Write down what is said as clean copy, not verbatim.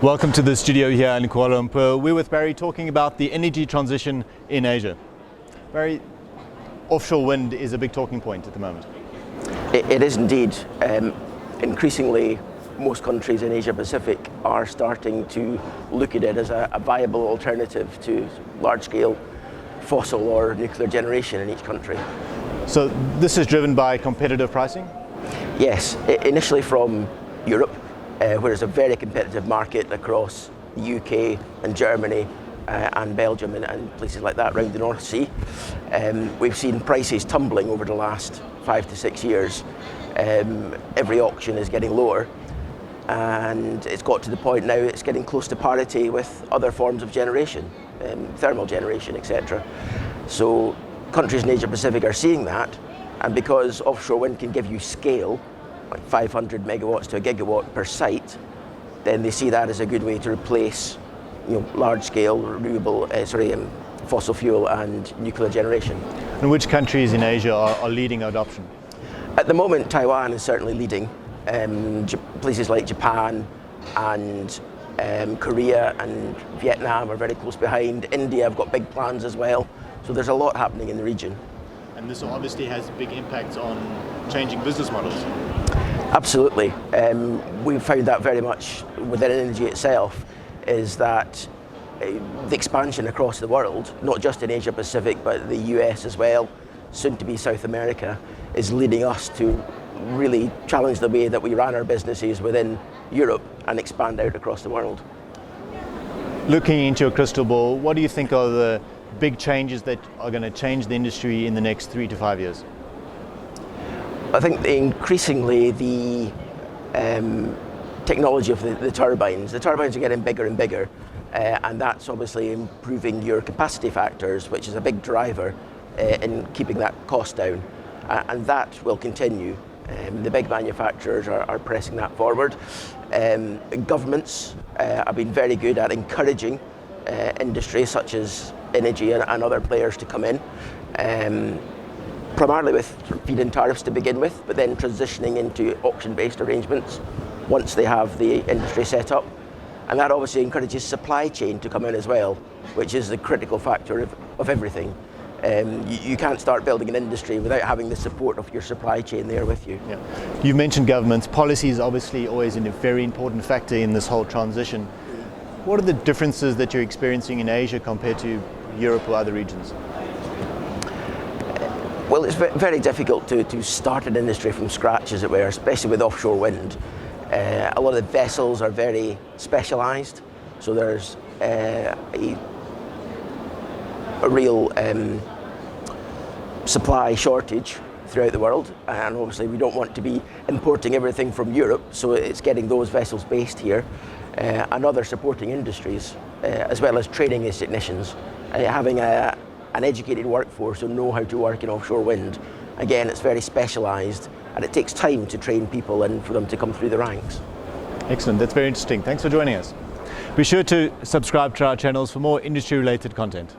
Welcome to the studio here in Kuala Lumpur. We're with Barrie talking about the energy transition in Asia. Barrie, offshore wind is a big talking point at the moment. It is indeed. Increasingly, most countries in Asia Pacific are starting to look at it as a viable alternative to large-scale fossil or nuclear generation in each country. So this is driven by competitive pricing? Yes, initially from Europe, where it's a very competitive market across the UK and Germany and Belgium and places like that around the North Sea. We've seen prices tumbling over the last 5 to 6 years. Every auction is getting lower, and it's got to the point now it's getting close to parity with other forms of generation, thermal generation, etc. So countries in Asia Pacific are seeing that, and because offshore wind can give you scale, like 500 megawatts to a gigawatt per site, then they see that as a good way to replace, large-scale renewable, fossil fuel and nuclear generation. And which countries in Asia are leading adoption? At the moment, Taiwan is certainly leading. Places like Japan and Korea and Vietnam are very close behind. India have got big plans as well. So there's a lot happening in the region. And this obviously has big impacts on changing business models. Absolutely. We've found that very much within energy itself, is that the expansion across the world, not just in Asia Pacific, but the US as well, soon to be South America, is leading us to really challenge the way that we run our businesses within Europe and expand out across the world. Looking into your crystal ball, what do you think are the big changes that are going to change the industry in the next 3 to 5 years? I think increasingly the technology of the turbines. The turbines are getting bigger and bigger, and that's obviously improving your capacity factors, which is a big driver in keeping that cost down, and that will continue. The big manufacturers are pressing that forward. Governments have been very good at encouraging industries such as energy and other players to come in, primarily with feed-in tariffs to begin with, but then transitioning into auction-based arrangements once they have the industry set up. And that obviously encourages supply chain to come in as well, which is the critical factor of everything. You can't start building an industry without having the support of your supply chain there with you. Yeah. You've mentioned governments. Policy is obviously always a very important factor in this whole transition. What are the differences that you're experiencing in Asia compared to Europe or other regions? Well, it's very difficult to start an industry from scratch, as it were, especially with offshore wind. A lot of the vessels are very specialised, so there's a real supply shortage throughout the world, and obviously we don't want to be importing everything from Europe, so it's getting those vessels based here, and other supporting industries, as well as training these technicians, having an educated workforce who know how to work in offshore wind. Again, it's very specialised, and it takes time to train people and for them to come through the ranks. Excellent, that's very interesting. Thanks for joining us. Be sure to subscribe to our channels for more industry-related content.